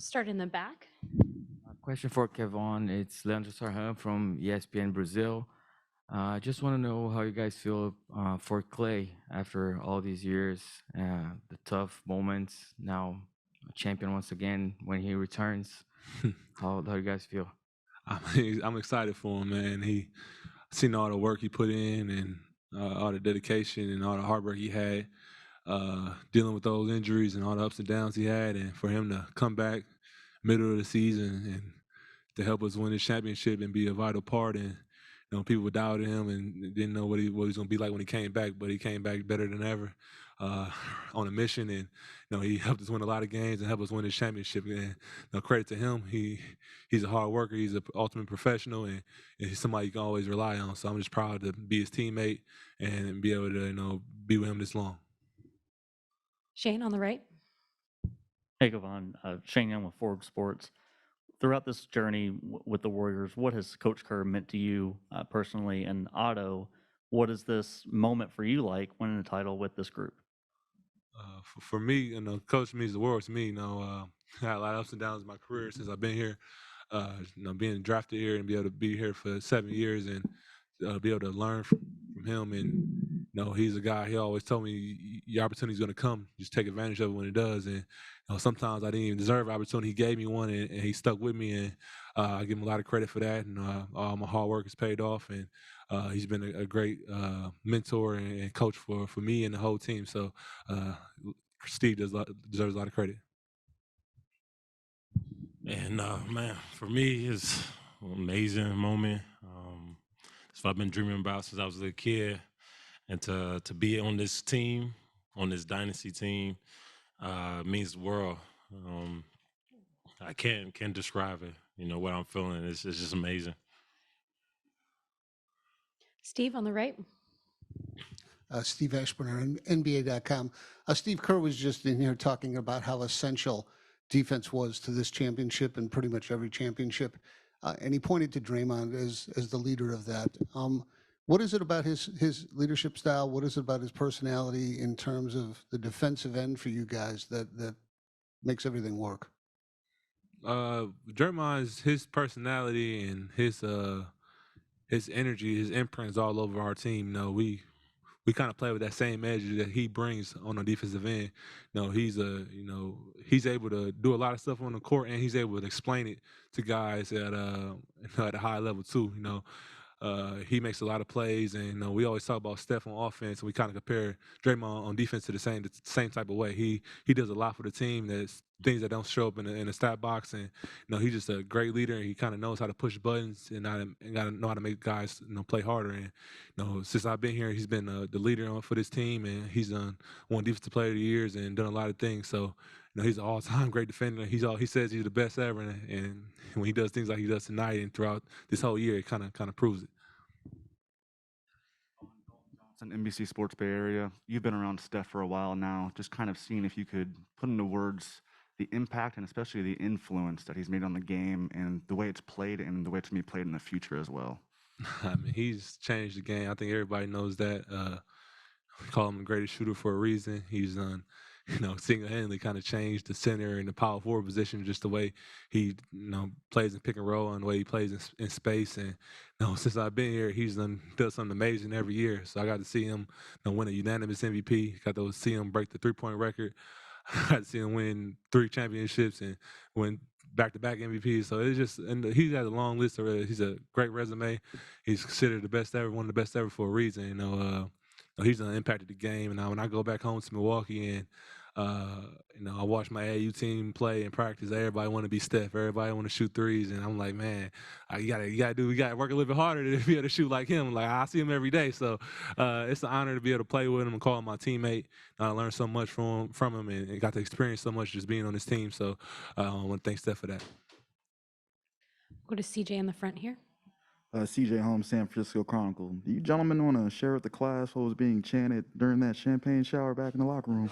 Start in the back. Question for Kevon. It's Leandro Sarhan from ESPN Brazil. I just want to know how you guys feel for Clay after all these years, the tough moments. Now, a champion once again when he returns. How you guys feel? I'm excited for him, man. He seen all the work he put in and all the dedication and all the hard work he had dealing with those injuries and all the ups and downs he had, and for him to come back middle of the season and to help us win this championship and be a vital part. And people doubted him and didn't know what he was going to be like when he came back, but he came back better than ever on a mission. And he helped us win a lot of games and helped us win this championship. And credit to him, he's a hard worker. He's an ultimate professional, and he's somebody you can always rely on. So I'm just proud to be his teammate and be able to be with him this long. Shane on the right. Hey, Kevon. Shane Young with Forbes Sports. Throughout this journey with the Warriors, what has Coach Kerr meant to you personally? And Otto, what is this moment for you like winning a title with this group? For me, Coach means the world to me. I had a lot of ups and downs in my career since I've been here. Being drafted here and be able to be here for 7 years and be able to learn from him. And he's a guy. He always told me your opportunity's going to come. Just take advantage of it when it does. And sometimes I didn't even deserve the opportunity. He gave me one, and he stuck with me. And I give him a lot of credit for that. And all my hard work has paid off. And he's been a great mentor and coach for me and the whole team. So Steve deserves a lot of credit. And man, for me, it's an amazing moment. It's what I've been dreaming about since I was a little kid, and to be on this team, on this dynasty team, means the world. I can't describe it. What I'm feeling is just amazing. Steve on the right. Steve Ashburner, NBA.com. Steve Kerr was just in here talking about how essential defense was to this championship and pretty much every championship. And he pointed to Draymond as the leader of that. What is it about his leadership style? What is it about his personality in terms of the defensive end for you guys that makes everything work? Draymond's his personality and his energy, his imprint is all over our team. We kind of play with that same edge that he brings on the defensive end. He's able to do a lot of stuff on the court, and he's able to explain it to guys at a high level too. He makes a lot of plays, and we always talk about Steph on offense, and we kind of compare Draymond on defense to the same type of way. He does a lot for the team. That's things that don't show up in the stat box, and he's just a great leader. And he kind of knows how to push buttons and got to know how to make guys play harder. And since I've been here, he's been the leader for this team, and he's won Defensive Player of the Years and done a lot of things. So he's an all-time great defender. He says he's the best ever, and when he does things like he does tonight and throughout this whole year, it kind of proves it. NBC Sports Bay Area. You've been around Steph for a while now. Just kind of seeing if you could put into words the impact and especially the influence that he's made on the game and the way it's played and the way it's going to be played in the future as well. I mean, he's changed the game. I think everybody knows that. We call him the greatest shooter for a reason. He's done, single-handedly kind of changed the center and the power forward position, just the way he, plays in pick and roll and the way he plays in space. And since I've been here, he's done something amazing every year. So I got to see him win a unanimous MVP. Got to see him break the three-point record. I got to see him win 3 championships and win back-to-back MVPs. So it's just, and he has a long list already. He's a great resume. He's considered the best ever, one of the best ever for a reason. He's impacted the game. And when I go back home to Milwaukee and I watch my AAU team play and practice, everybody want to be Steph. Everybody want to shoot threes, and I'm like, man, we got to work a little bit harder to be able to shoot like him. Like I see him every day, so it's an honor to be able to play with him and call him my teammate. I learned so much from him and got to experience so much just being on this team. So I want to thank Steph for that. Go to CJ in the front here. CJ Holmes, San Francisco Chronicle. Do you gentlemen want to share with the class what was being chanted during that champagne shower back in the locker room?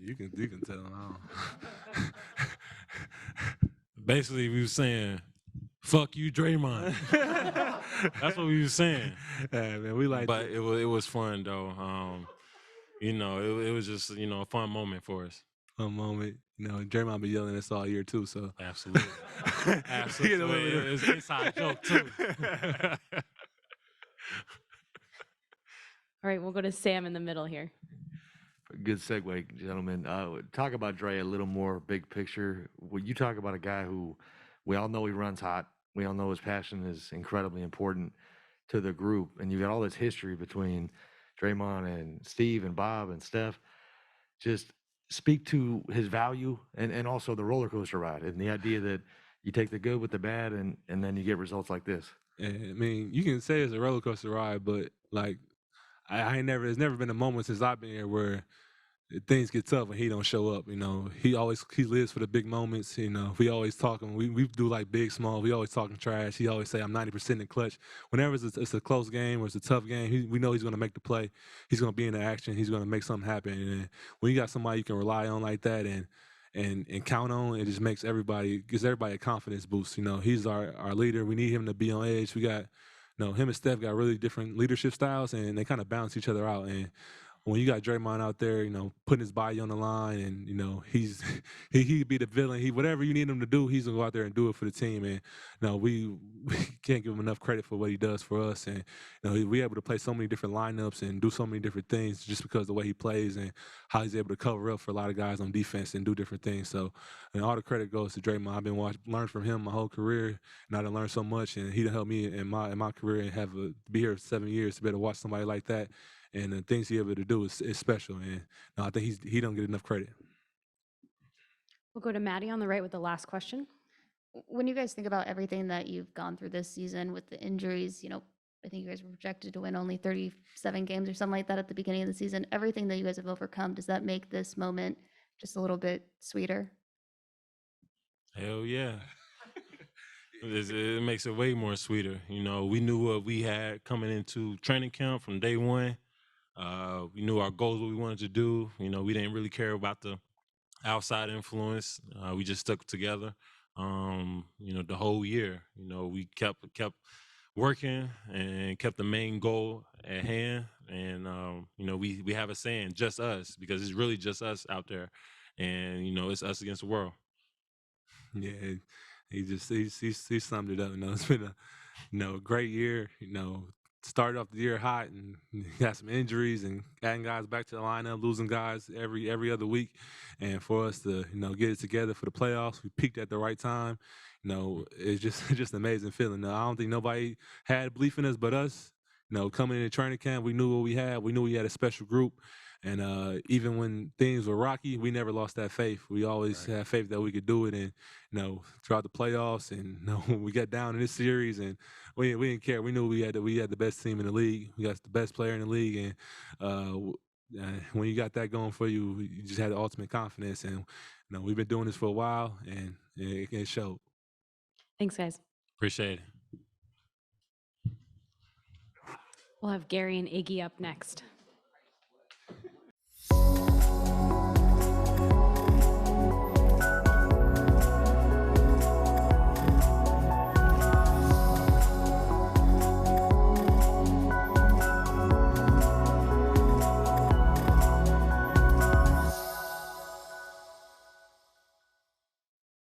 You can tell them. Basically, we were saying, "Fuck you, Draymond." That's what we were saying. Yeah, man, we like. But it was fun though. It was just a fun moment for us. fun moment. Draymond been yelling at us all year too, so Absolutely. Absolutely. It's an inside joke, too. All right, we'll go to Sam in the middle here. Good segue, gentlemen. Talk about Dre a little more big picture. When you talk about a guy who we all know he runs hot, we all know his passion is incredibly important to the group, and you got all this history between Draymond and Steve and Bob and Steph. Just speak to his value and also the roller coaster ride and the idea that you take the good with the bad and then you get results like this. I mean, you can say it's a roller coaster ride, but like I ain't never. There's never been a moment since I've been here where things get tough and he don't show up. He lives for the big moments. We always talking. We do like big, small. We always talking trash. He always say I'm 90% in clutch. Whenever it's a close game or it's a tough game, we know he's gonna make the play. He's gonna be in the action. He's gonna make something happen. And when you got somebody you can rely on like that and count on, it just gives everybody a confidence boost. He's our leader. We need him to be on edge. We got. Him and Steph got really different leadership styles, and they kind of balance each other out. And when you got Draymond out there, putting his body on the line, and he'd be the villain. Whatever you need him to do, he's gonna go out there and do it for the team. And we can't give him enough credit for what he does for us. And we're able to play so many different lineups and do so many different things just because of the way he plays and how he's able to cover up for a lot of guys on defense and do different things. So, all the credit goes to Draymond. I've been learned from him my whole career, and I done learned so much. And he done helped me in my career and be here 7 years to be able to watch somebody like that. And the things he's able to do is special. And I think he don't get enough credit. We'll go to Maddie on the right with the last question. When you guys think about everything that you've gone through this season with the injuries, I think you guys were projected to win only 37 games or something like that at the beginning of the season. Everything that you guys have overcome, does that make this moment just a little bit sweeter? Hell yeah. It makes it way more sweeter. We knew what we had coming into training camp from day one. We knew our goals, what we wanted to do. We didn't really care about the outside influence. We just stuck together. The whole year. We kept working and kept the main goal at hand. And we have a saying, just us, because it's really just us out there. And it's us against the world. Yeah, he summed it up. It's been a great year. Started off the year hot and got some injuries and adding guys back to the lineup, losing guys every other week, and for us to get it together for the playoffs, we peaked at the right time. It's just an amazing feeling. I don't think nobody had belief in us but us. Coming into training camp, we knew what we had. We knew we had a special group. And even when things were rocky, we never lost that faith. We always had faith that we could do it. And throughout the playoffs, and we got down in this series, and we didn't care. We knew we had the best team in the league. We got the best player in the league, and when you got that going for you, you just had the ultimate confidence. And we've been doing this for a while, and it showed. Thanks, guys. Appreciate it. We'll have Gary and Iggy up next.